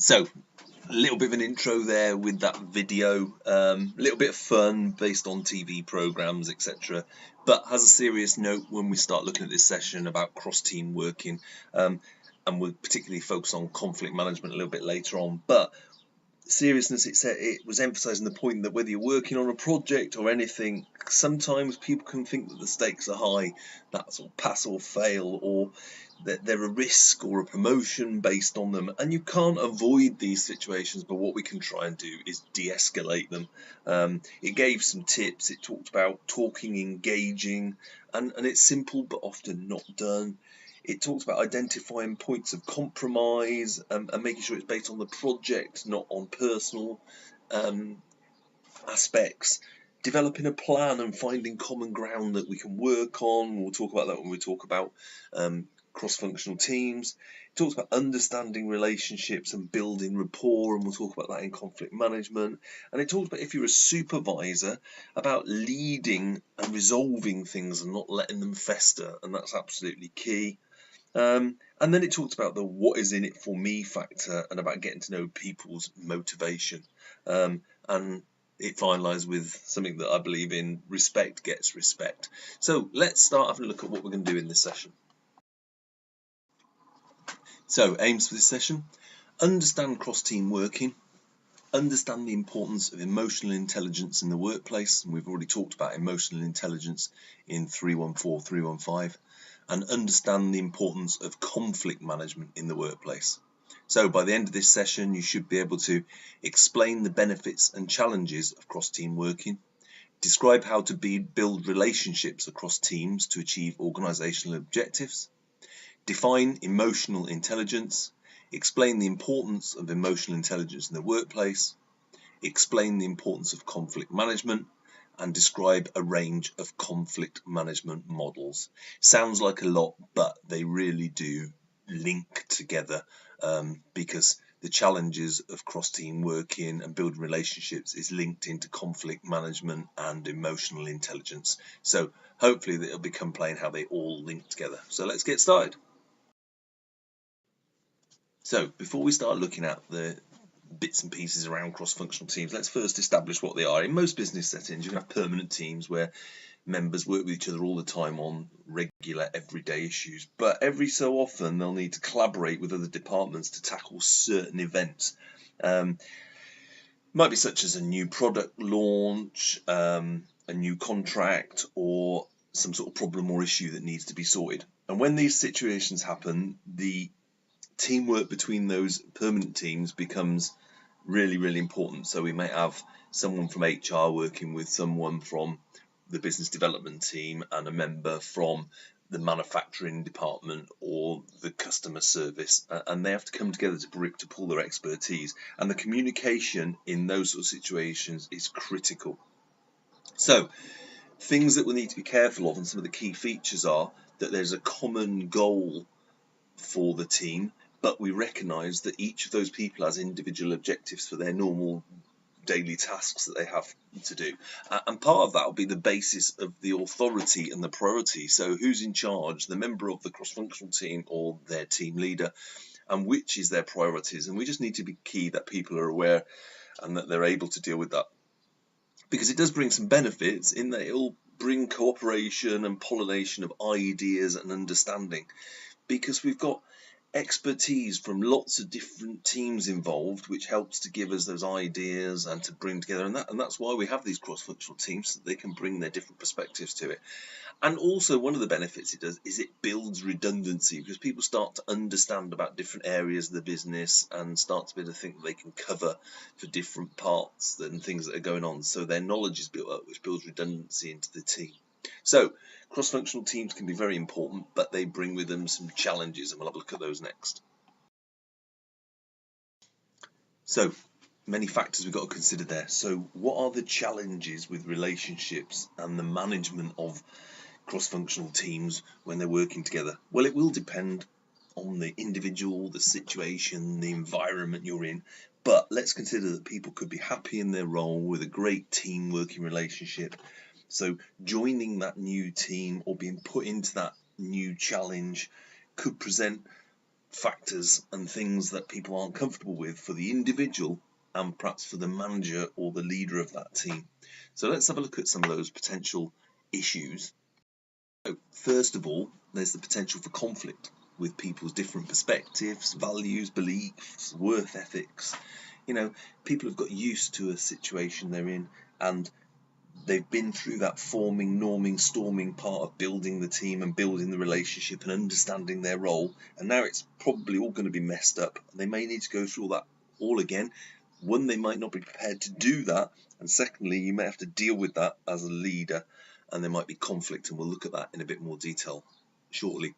So, a little bit of an intro there with that video, a little bit of fun based on TV programs, etc. But has a serious note when we start looking at this session about cross-team working, and we'll particularly focus on conflict management a little bit later on. But seriousness, it was emphasising the point that whether you're working on a project or anything, sometimes people can think that the stakes are high, that's all pass or fail, or that they're a risk or a promotion based on them, and you can't avoid these situations, but what we can try and do is de-escalate them. It gave some tips. It talked about talking, engaging, and it's simple but often not done. It talks about identifying points of compromise, and making sure it's based on the project, not on personal aspects. Developing a plan and finding common ground that we can work on. We'll talk about that when we talk about cross-functional teams. It talks about understanding relationships and building rapport, and we'll talk about that in conflict management. And it talks about, if you're a supervisor, about leading and resolving things and not letting them fester, and that's absolutely key. And then it talks about the what is in it for me factor, and about getting to know people's motivation. And it finalised with something that I believe in: respect gets respect. So let's start having a look at what we're going to do in this session. So aims for this session: understand cross-team working, understand the importance of emotional intelligence in the workplace, and we've already talked about emotional intelligence in 314, 315, and understand the importance of conflict management in the workplace. So by the end of this session, you should be able to explain the benefits and challenges of cross-team working, describe how to build relationships across teams to achieve organisational objectives, define emotional intelligence, explain the importance of emotional intelligence in the workplace, explain the importance of conflict management, and describe a range of conflict management models. Sounds like a lot, but they really do link together, because the challenges of cross-team working and building relationships is linked into conflict management and emotional intelligence. So hopefully it'll become plain how they all link together. So let's get started. So before we start looking at the bits and pieces around cross-functional teams, let's first establish what they are. In most business settings, you can have permanent teams where members work with each other all the time on regular, everyday issues. But every so often, they'll need to collaborate with other departments to tackle certain events. Might be such as a new product launch, a new contract, or some sort of problem or issue that needs to be sorted. And when these situations happen, the teamwork between those permanent teams becomes really, really important. So we may have someone from HR working with someone from the business development team and a member from the manufacturing department or the customer service, and they have to come together to pull their expertise. And the communication in those sort of situations is critical. So things that we need to be careful of, and some of the key features are that there's a common goal for the team, but we recognise that each of those people has individual objectives for their normal daily tasks that they have to do, and part of that will be the basis of the authority and the priority. So who's in charge, the member of the cross-functional team or their team leader, and which is their priorities. And we just need to be key that people are aware and that they're able to deal with that, because it does bring some benefits in that it'll bring cooperation and pollination of ideas and understanding, because we've got expertise from lots of different teams involved, which helps to give us those ideas and to bring together, and that's why we have these cross-functional teams, so that they can bring their different perspectives to it. And also, one of the benefits it does is it builds redundancy, because people start to understand about different areas of the business and start to be able to think that they can cover for different parts and things that are going on, so their knowledge is built up, which builds redundancy into the team. So cross-functional teams can be very important, but they bring with them some challenges, and we'll have a look at those next. So many factors we've got to consider there. So what are the challenges with relationships and the management of cross-functional teams when they're working together? Well, it will depend on the individual, the situation, the environment you're in, but let's consider that people could be happy in their role with a great team working relationship. So joining that new team or being put into that new challenge could present factors and things that people aren't comfortable with for the individual and perhaps for the manager or the leader of that team. So let's have a look at some of those potential issues. So first of all, there's the potential for conflict with people's different perspectives, values, beliefs, work ethics. People have got used to a situation they're in, and they've been through that forming, norming, storming part of building the team and building the relationship and understanding their role, and now it's probably all going to be messed up, and they may need to go through all that all again. One, they might not be prepared to do that, and secondly, you may have to deal with that as a leader, and there might be conflict, and we'll look at that in a bit more detail shortly.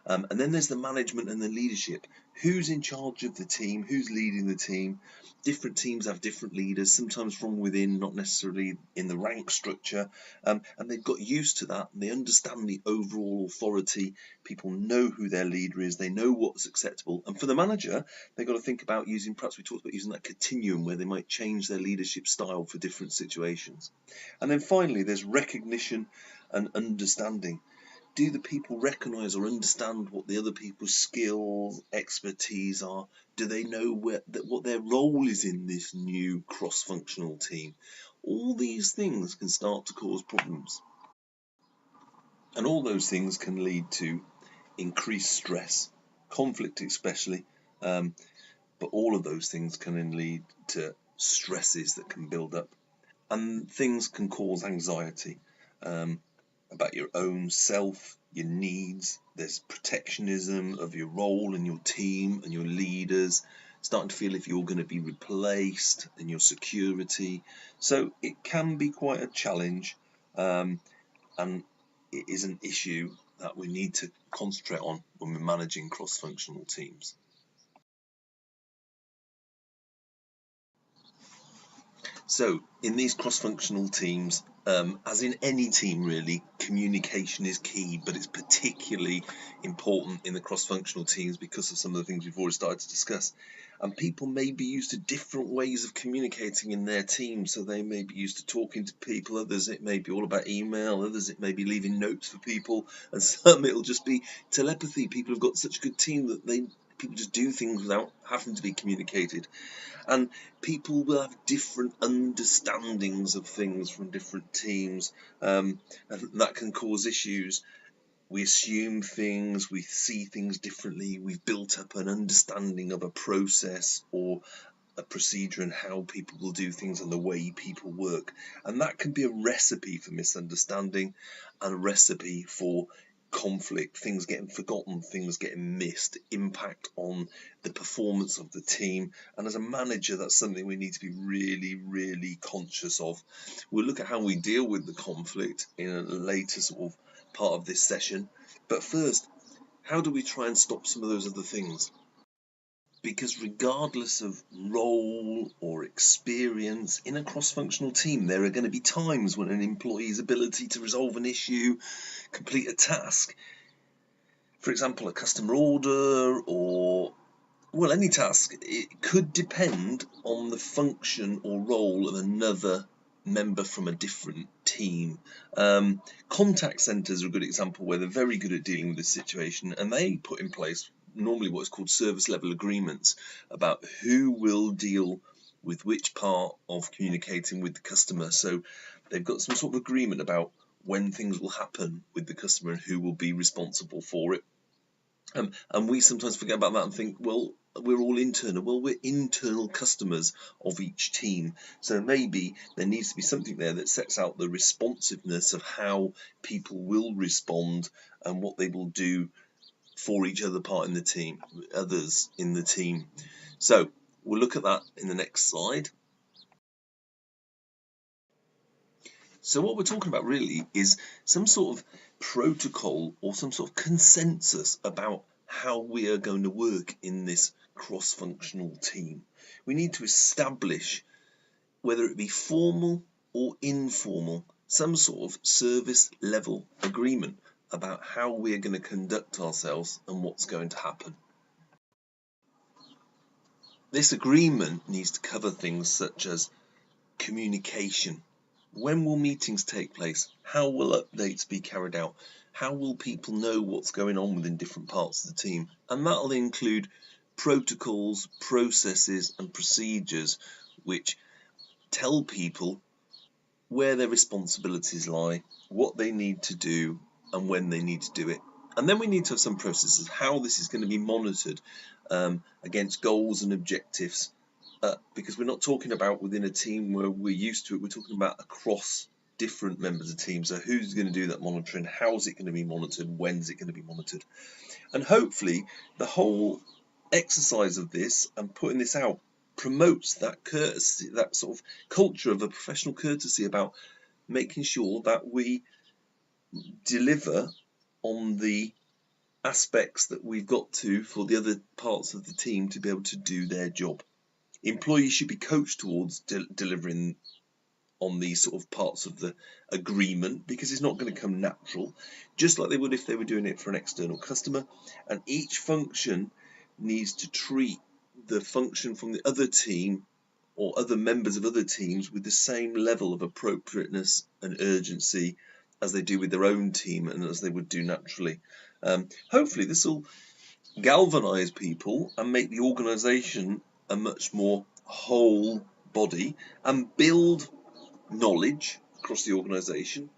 And then there's the management and the leadership. Who's in charge of the team? Who's leading the team? Different teams have different leaders, sometimes from within, not necessarily in the rank structure, and they've got used to that. They understand the overall authority. People know who their leader is. They know what's acceptable. And for the manager, they've got to think about perhaps we talked about using that continuum where they might change their leadership style for different situations. And then finally, there's recognition and understanding. Do the people recognise or understand what the other people's skills, expertise are? Do they know what their role is in this new cross-functional team? All these things can start to cause problems. And all those things can lead to increased stress, conflict especially, but all of those things can then lead to stresses that can build up. And things can cause anxiety about your own self, your needs. There's protectionism of your role and your team and your leaders, starting to feel if you're going to be replaced, and your security. So it can be quite a challenge, and it is an issue that we need to concentrate on when we're managing cross-functional teams. So in these cross-functional teams, as in any team really, communication is key, but it's particularly important in the cross-functional teams because of some of the things we've already started to discuss. And people may be used to different ways of communicating in their team. So they may be used to talking to people, others it may be all about email, others it may be leaving notes for people, and some it'll just be telepathy. People have got such a good team that people just do things without having to be communicated. And people will have different understandings of things from different teams, and that can cause issues. We assume things, we see things differently, we've built up an understanding of a process or a procedure and how people will do things and the way people work, and that can be a recipe for misunderstanding and a recipe for conflict, things getting forgotten, things getting missed, impact on the performance of the team. And as a manager, that's something we need to be really, really conscious of. We'll look at how we deal with the conflict in a later sort of part of this session, but first, how do we try and stop some of those other things? Because regardless of role or experience in a cross-functional team, there are going to be times when an employee's ability to resolve an issue, complete a task, for example, a customer order or, well, any task, it could depend on the function or role of another member from a different team. Contact centres are a good example where they're very good at dealing with this situation, and they put in place normally what's called service level agreements about who will deal with which part of communicating with the customer. So they've got some sort of agreement about when things will happen with the customer and who will be responsible for it. And we sometimes forget about that and think, well, we're all internal. Well, we're internal customers of each team. So maybe there needs to be something there that sets out the responsiveness of how people will respond and what they will do for each other part in the team, others in the team. So we'll look at that in the next slide. So what we're talking about really is some sort of protocol or some sort of consensus about how we are going to work in this cross-functional team. We need to establish, whether it be formal or informal, some sort of service level agreement about how we are going to conduct ourselves and what's going to happen. This agreement needs to cover things such as communication. When will meetings take place? How will updates be carried out? How will people know what's going on within different parts of the team? And that'll include protocols, processes and procedures which tell people where their responsibilities lie, what they need to do and when they need to do it. And then we need to have some processes how this is going to be monitored against goals and objectives, because we're not talking about within a team where we're used to it, we're talking about across different members of teams. So who's going to do that monitoring, how's it going to be monitored, when's it going to be monitored? And hopefully the whole exercise of this and putting this out promotes that courtesy, that sort of culture of a professional courtesy about making sure that we deliver on the aspects that we've got to for the other parts of the team to be able to do their job. Employees should be coached towards delivering on these sort of parts of the agreement, because it's not going to come natural, just like they would if they were doing it for an external customer. And each function needs to treat the function from the other team or other members of other teams with the same level of appropriateness and urgency as they do with their own team and as they would do naturally. Hopefully this will galvanize people and make the organization a much more whole body and build knowledge across the organization,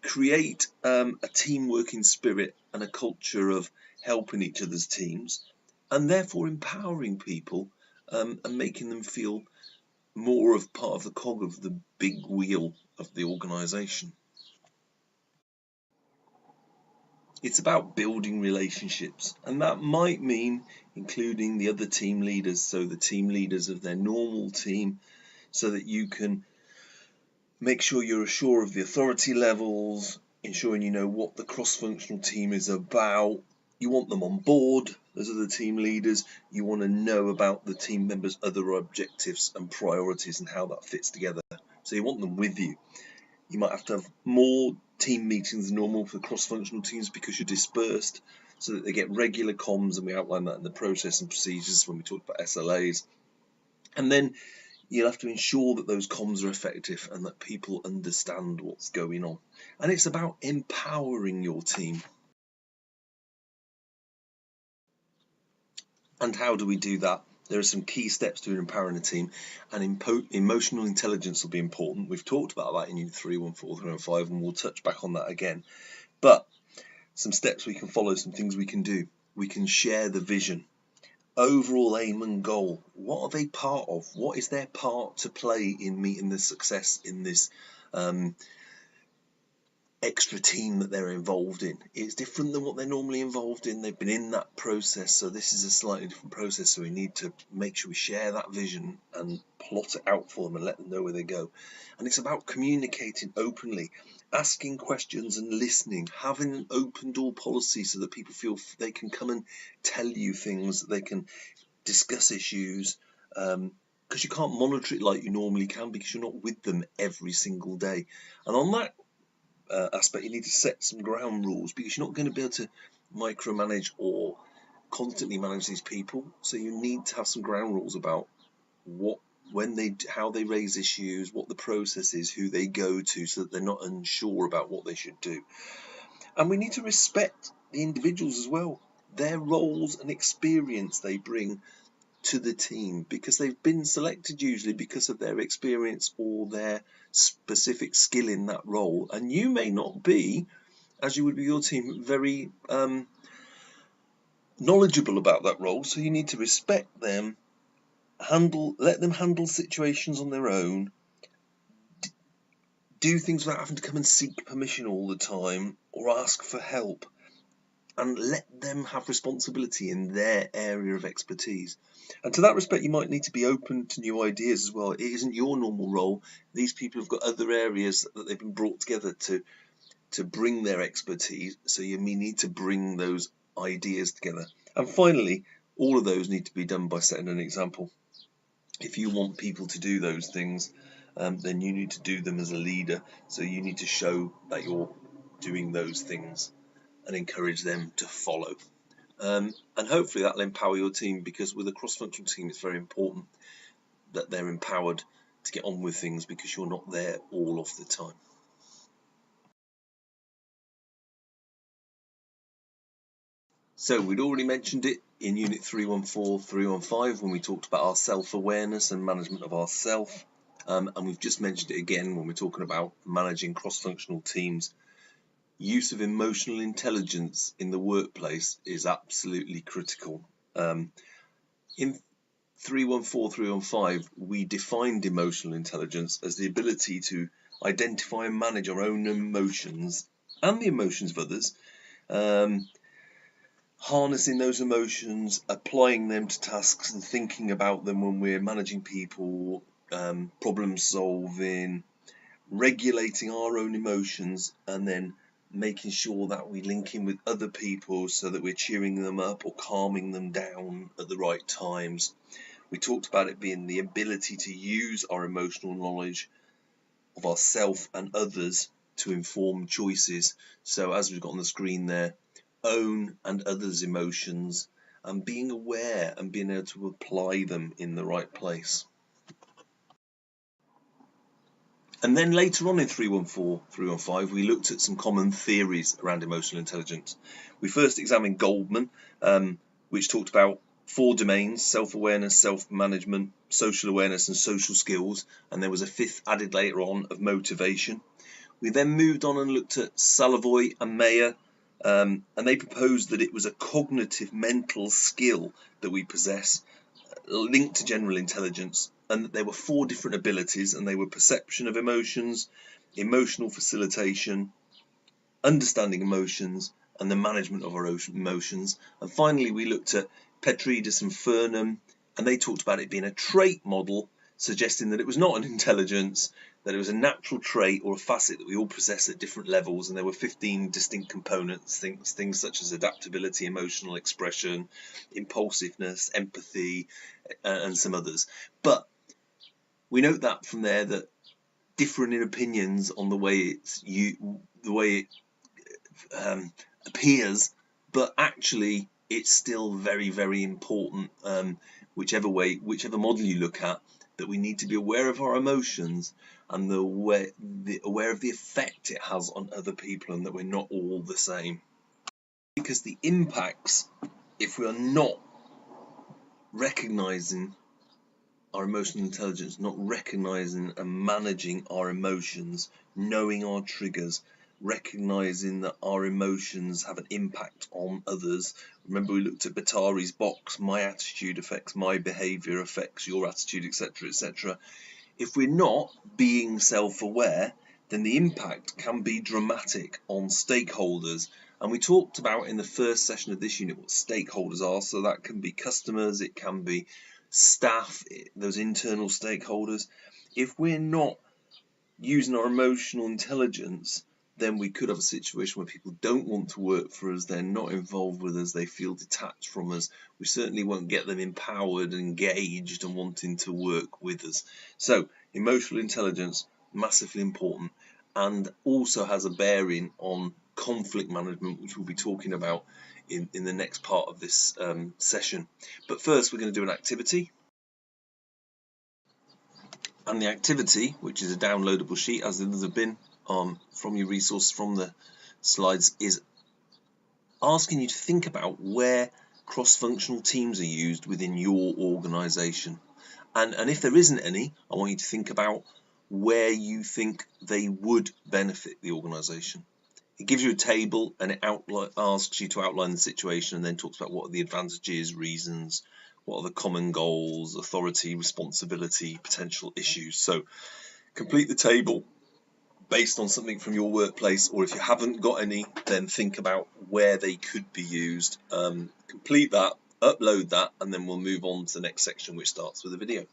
create a team working spirit and a culture of helping each other's teams, and therefore empowering people and making them feel more of part of the cog of the big wheel of the organization. It's about building relationships, and that might mean including the other team leaders, so the team leaders of their normal team, so that you can make sure you're sure of the authority levels, ensuring you know what the cross-functional team is about. You want them on board, those are the team leaders. You want to know about the team members' other objectives and priorities and how that fits together. So you want them with you. You might have to have more team meetings than normal for cross-functional teams because you're dispersed, so that they get regular comms, and we outline that in the process and procedures when we talk about SLAs. And then you'll have to ensure that those comms are effective and that people understand what's going on. And it's about empowering your team. And how do we do that? There are some key steps to empowering a team, and emotional intelligence will be important. We've talked about that in Unit 3, 1, 4, 3, and 5, and we'll touch back on that again. But some steps we can follow, some things we can do. We can share the vision, overall aim and goal. What are they part of? What is their part to play in meeting the success in this extra team that they're involved in? It's different than what they're normally involved in. They've been in that process, so this is a slightly different process, so we need to make sure we share that vision and plot it out for them and let them know where they go. And it's about communicating openly, asking questions and listening, having an open door policy so that people feel they can come and tell you things, they can discuss issues, because you can't monitor it like you normally can because you're not with them every single day. And on that aspect, you need to set some ground rules, because you're not going to be able to micromanage or constantly manage these people. So you need to have some ground rules about how they raise issues, what the process is, who they go to, so that they're not unsure about what they should do. And we need to respect the individuals as well, their roles and experience they bring to the team, because they've been selected usually because of their experience or their specific skill in that role. And you may not be, as you would with your team, very knowledgeable about that role, so you need to respect them, let them handle situations on their own, do things without having to come and seek permission all the time or ask for help, and let them have responsibility in their area of expertise. And to that respect, you might need to be open to new ideas as well. It isn't your normal role. These people have got other areas that they've been brought together to bring their expertise, so you may need to bring those ideas together. And finally, all of those need to be done by setting an example. If you want people to do those things, then you need to do them as a leader. So you need to show that you're doing those things and encourage them to follow. And hopefully that'll empower your team, because with a cross-functional team, it's very important that they're empowered to get on with things, because you're not there all of the time. So we'd already mentioned it in Unit 314, 315 when we talked about our self-awareness and management of our self, and we've just mentioned it again when we're talking about managing cross-functional teams. Use of emotional intelligence in the workplace is absolutely critical. In 314, 315, we defined emotional intelligence as the ability to identify and manage our own emotions and the emotions of others, harnessing those emotions, applying them to tasks and thinking about them when we're managing people, problem solving, regulating our own emotions, and then making sure that we link in with other people so that we're cheering them up or calming them down at the right times. We talked about it being the ability to use our emotional knowledge of ourselves and others to inform choices. So as we've got on the screen there, own and others' emotions and being aware and being able to apply them in the right place. And then later on in 314, 315, we looked at some common theories around emotional intelligence. We first examined Goldman, which talked about 4 domains: self-awareness, self-management, social awareness and social skills, and there was a 5th added later on of motivation. We then moved on and looked at Salovey and Mayer, and they proposed that it was a cognitive mental skill that we possess linked to general intelligence, and that there were 4 different abilities, and they were perception of emotions, emotional facilitation, understanding emotions, and the management of our emotions. And finally we looked at Petridis and Furnham, and they talked about it being a trait model, suggesting that it was not an intelligence, that it was a natural trait or a facet that we all possess at different levels, and there were 15 distinct components, things such as adaptability, emotional expression, impulsiveness, empathy, and some others. But we note that from there that differing in opinions on the way it appears, but actually it's still very, very important, whichever model you look at, that we need to be aware of our emotions and aware of the effect it has on other people, and that we're not all the same. Because the impacts, if we are not recognizing our emotional intelligence, not recognizing and managing our emotions, knowing our triggers, recognizing that our emotions have an impact on others. Remember, we looked at Batari's box: my attitude affects my behavior, affects your attitude, etc., etc. If we're not being self-aware, then the impact can be dramatic on stakeholders. And we talked about in the first session of this unit what stakeholders are. So that can be customers, it can be staff, those internal stakeholders. If we're not using our emotional intelligence, then we could have a situation where people don't want to work for us, they're not involved with us, they feel detached from us. We certainly won't get them empowered, engaged and wanting to work with us. So emotional intelligence, massively important, and also has a bearing on conflict management, which we'll be talking about in the next part of this session. But first we're going to do an activity. And the activity, which is a downloadable sheet, as there have been from your resource from the slides, is asking you to think about where cross-functional teams are used within your organisation. And if there isn't any, I want you to think about where you think they would benefit the organisation. It gives you a table and it asks you to outline the situation, and then talks about what are the advantages, reasons, what are the common goals, authority, responsibility, potential issues. So complete the table based on something from your workplace, or if you haven't got any, then think about where they could be used. Complete that, upload that, and then we'll move on to the next section, which starts with a video.